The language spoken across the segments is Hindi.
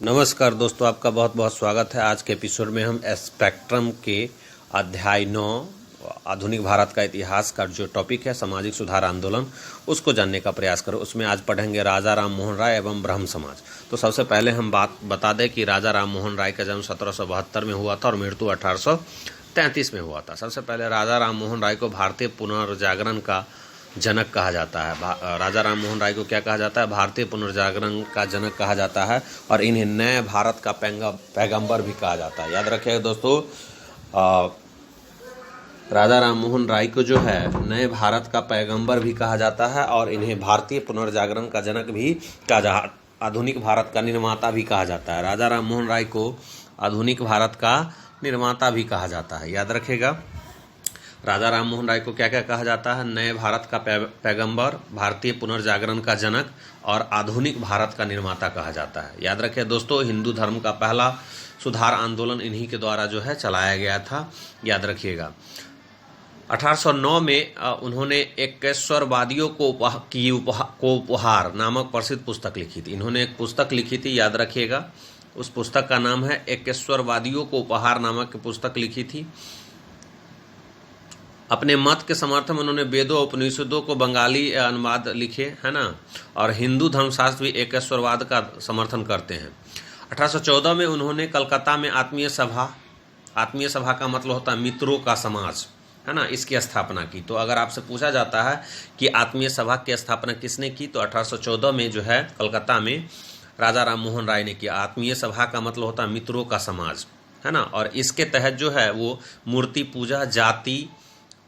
नमस्कार दोस्तों, आपका बहुत बहुत स्वागत है। आज के एपिसोड में हम स्पेक्ट्रम के अध्याय 9 आधुनिक भारत का इतिहास का जो टॉपिक है सामाजिक सुधार आंदोलन, उसको जानने का प्रयास करें। उसमें आज पढ़ेंगे राजा राम मोहन राय एवं ब्रह्म समाज। तो सबसे पहले हम बात बता दें कि राजा राम मोहन राय का जन्म 1772 में हुआ था और मृत्यु 1833 में हुआ था। सबसे पहले राजा राम मोहन राय को भारतीय पुनर्जागरण का जनक कहा जाता है। राजा राम मोहन राय को क्या कहा जाता है? भारतीय पुनर्जागरण का जनक कहा जाता है और इन्हें नए भारत का पैगंबर भी कहा जाता है। याद रखिएगा दोस्तों, राजा राम मोहन राय को जो है नए भारत का पैगंबर भी कहा जाता है और इन्हें भारतीय पुनर्जागरण का जनक भी कहा जाता, आधुनिक भारत का निर्माता भी कहा जाता है। राजा राम मोहन राय को आधुनिक भारत का निर्माता भी कहा जाता है। याद रखिएगा, राजा राम मोहन राय को क्या क्या कहा जाता है? नए भारत का पैगंबर, भारतीय पुनर्जागरण का जनक और आधुनिक भारत का निर्माता कहा जाता है। याद रखिए दोस्तों, हिंदू धर्म का पहला सुधार आंदोलन इन्हीं के द्वारा जो है चलाया गया था। याद रखिएगा, 1809 में उन्होंने एकेश्वरवादियों को उपहार नामक प्रसिद्ध पुस्तक लिखी थी। इन्होंने एक पुस्तक लिखी थी, याद रखिएगा, उस पुस्तक का नाम है एकेश्वरवादियों को उपहार नामक पुस्तक लिखी थी। अपने मत के समर्थन में उन्होंने वेदों उपनिषदों को बंगाली अनुवाद लिखे, है ना, और हिंदू धर्मशास्त्र भी एकेश्वरवाद का समर्थन करते हैं। 1814 में उन्होंने कलकत्ता में आत्मीय सभा का मतलब होता है मित्रों का समाज, है ना, इसकी स्थापना की। तो अगर आपसे पूछा जाता है कि आत्मीय सभा की स्थापना किसने की, तो 1814 में जो है कलकत्ता में राजा राम मोहन राय ने किया। आत्मीय सभा का मतलब होता है मित्रों का समाज, है ना, और इसके तहत जो है वो मूर्ति पूजा, जाति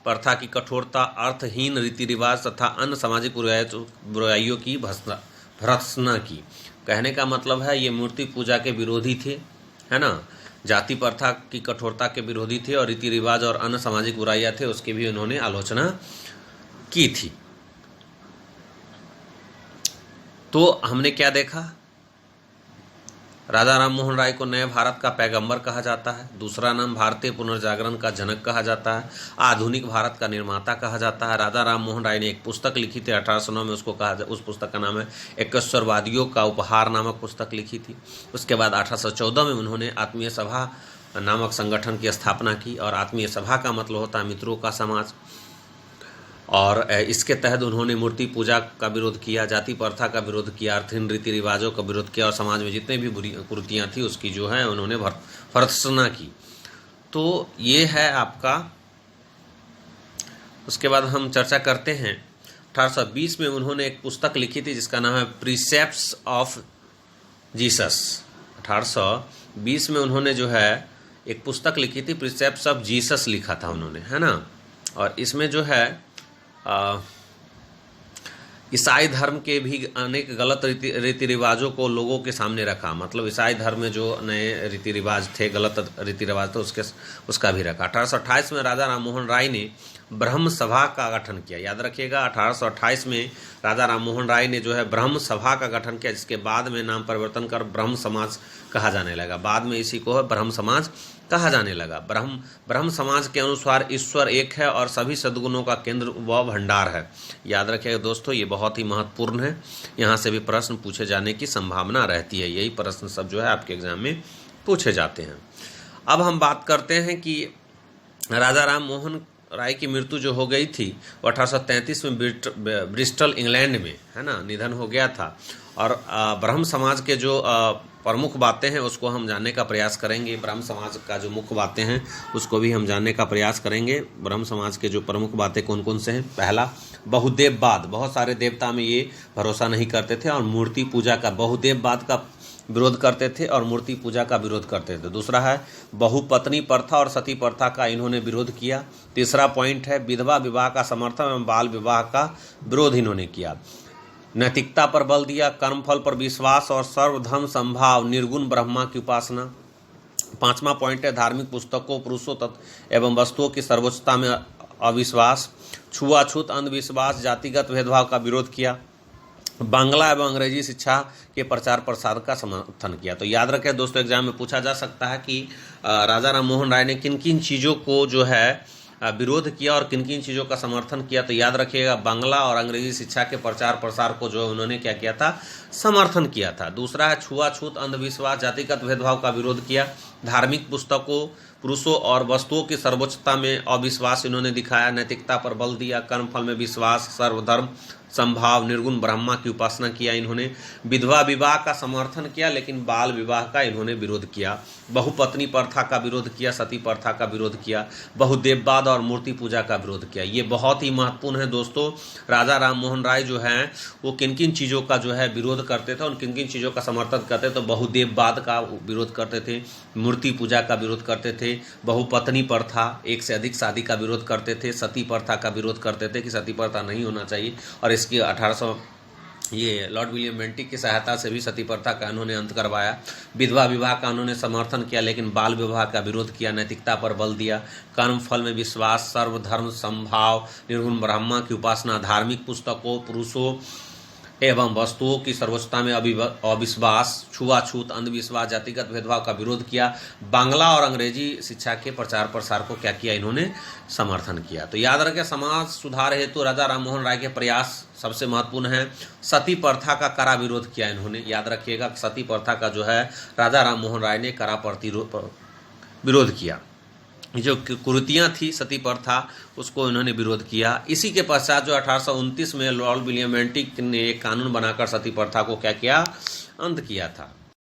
प्रथा की कठोरता, अर्थहीन रीति रिवाज तथा अन्य सामाजिक बुराइयों की भर्त्सना की। कहने का मतलब है ये मूर्ति पूजा के विरोधी थे, है ना, जाति प्रथा की कठोरता के विरोधी थे और रीति रिवाज और अन्य सामाजिक बुराइयां थे उसकी भी उन्होंने आलोचना की थी। तो हमने क्या देखा? राजा राम मोहन राय को नए भारत का पैगंबर कहा जाता है, दूसरा नाम भारतीय पुनर्जागरण का जनक कहा जाता है, आधुनिक भारत का निर्माता कहा जाता है। राजा राम मोहन राय ने एक पुस्तक लिखी थी 1809 में, उसको कहा, उस पुस्तक का नाम है एकेश्वरवादियों का उपहार नामक पुस्तक लिखी थी। उसके बाद 1814 में उन्होंने आत्मीय सभा नामक संगठन की स्थापना की और आत्मीय सभा का मतलब होता है मित्रों का समाज, और इसके तहत उन्होंने मूर्ति पूजा का विरोध किया, जाति प्रथा का विरोध किया, अर्थहीन रीति रिवाजों का विरोध किया और समाज में जितने भी बुरी कुरीतियाँ थी उसकी जो है उन्होंने भर्त्सना की। तो ये है आपका। उसके बाद हम चर्चा करते हैं 1820 में उन्होंने एक पुस्तक लिखी थी जिसका नाम है प्रीसेप्ट्स ऑफ जीसस। 1820 में उन्होंने जो है एक पुस्तक लिखी थी, प्रीसेप्ट्स ऑफ जीसस लिखा था उन्होंने, है ना, और इसमें जो है ईसाई धर्म के भी अनेक गलत रीति रिवाजों को लोगों के सामने रखा। मतलब ईसाई धर्म में जो नए रीति रिवाज थे, गलत रीति रिवाज थे, उसका भी रखा। 1828 में राजा राम मोहन राय ने ब्रह्म सभा का गठन किया। याद रखिएगा, 1828 में राजा राम मोहन राय ने जो है ब्रह्म सभा का गठन किया, जिसके बाद में नाम परिवर्तन कर ब्रह्म समाज कहा जाने लगा। बाद में इसी को है ब्रह्म समाज कहा जाने लगा। ब्रह्म समाज के अनुसार ईश्वर एक है और सभी सद्गुणों का केंद्र व भंडार है। याद रखिएगा दोस्तों, ये बहुत ही महत्वपूर्ण है, यहाँ से भी प्रश्न पूछे जाने की संभावना रहती है। यही प्रश्न सब जो है आपके एग्जाम में पूछे जाते हैं। अब हम बात करते हैं कि राजा राम मोहन राय की मृत्यु जो हो गई थी वो 1833 में ब्रिस्टल इंग्लैंड में, है ना, निधन हो गया था। और ब्रह्म समाज के जो प्रमुख बातें हैं उसको हम जानने का प्रयास करेंगे। ब्रह्म समाज का जो मुख्य बातें हैं उसको भी हम जानने का प्रयास करेंगे। ब्रह्म समाज के जो प्रमुख बातें कौन कौन से हैं? पहला, बहुदेववाद। बहुत सारे देवता में ये भरोसा नहीं करते थे और मूर्ति पूजा का, बहुदेववाद का विरोध करते थे और मूर्ति पूजा का विरोध करते थे। दूसरा है बहुपत्नी प्रथा और सती प्रथा का इन्होंने विरोध किया। तीसरा पॉइंट है विधवा विवाह का समर्थन एवं बाल विवाह का विरोध इन्होंने किया। नैतिकता पर बल दिया, कर्मफल पर विश्वास और सर्वधर्म संभाव, निर्गुण ब्रह्मा की उपासना। पांचवा पॉइंट है धार्मिक पुस्तकों, पुरुषों तत्व एवं वस्तुओं की सर्वोच्चता में अविश्वास, छुआछूत, अंधविश्वास, जातिगत भेदभाव का विरोध किया। बांग्ला एवं अंग्रेजी शिक्षा के प्रचार प्रसार का समर्थन किया। तो याद रखें दोस्तों, एग्जाम में पूछा जा सकता है कि राजा राम मोहन राय ने किन किन चीज़ों को जो है विरोध किया और किन किन चीज़ों का समर्थन किया, तो याद रखिएगा बांग्ला और अंग्रेजी शिक्षा के प्रचार प्रसार को जो उन्होंने क्या किया था, समर्थन किया था। दूसरा है छुआछूत, अंधविश्वास, जातिगत भेदभाव का विरोध किया। धार्मिक पुस्तकों, पुरुषों और वस्तुओं की सर्वोच्चता में अविश्वास इन्होंने दिखाया। नैतिकता पर बल दिया। कर्मफल में विश्वास, सर्वधर्म संभाव, निर्गुण ब्रह्मा की उपासना किया इन्होंने। विधवा विवाह का समर्थन किया, लेकिन बाल विवाह का इन्होंने विरोध किया। बहुपत्नी प्रथा का विरोध किया, सती प्रथा का विरोध किया। बहुदेववाद और मूर्ति पूजा का विरोध किया। ये बहुत ही महत्वपूर्ण है दोस्तों। राजा राम मोहन राय जो हैं वो किन किन चीज़ों का जो है विरोध करते थे और किन किन चीज़ों का समर्थन करते थे, तो बहुदेववाद का विरोध करते थे, मूर्ति पूजा का विरोध करते थे, बहुपत्नी प्रथा, एक से अधिक शादी का विरोध करते थे, सती प्रथा का विरोध करते थे कि सती प्रथा नहीं होना चाहिए, और इसकी 1800 ये लॉर्ड विलियम बेंटिक की सहायता से भी सती प्रथा का उन्होंने अंत करवाया। विधवा विवाह का उन्होंने समर्थन किया, लेकिन बाल विवाह का विरोध किया। नैतिकता पर बल दिया। कर्म फल में विश्वास, सर्वधर्म संभाव, निर्गुण ब्रह्मा की उपासना, धार्मिक पुस्तकों, पुरुषों एवं वस्तुओं की सर्वोच्चता में अविश्वास, छुआछूत, अंधविश्वास, जातिगत भेदभाव का विरोध किया। बांग्ला और अंग्रेजी शिक्षा के प्रचार प्रसार को क्या किया, इन्होंने समर्थन किया। तो याद रखें, समाज सुधार हेतु राजा राम मोहन राय के प्रयास सबसे महत्वपूर्ण है। सती प्रथा का कड़ा विरोध किया इन्होंने। याद रखिएगा, सती प्रथा का जो है राजा राम मोहन राय ने कड़ा विरोध किया। जो कुरीतियाँ थी सती प्रथा, उसको इन्होंने विरोध किया। इसी के पश्चात जो 1829 में लॉर्ड विलियम बेंटिक ने एक कानून बनाकर सती प्रथा को क्या किया, अंत किया था।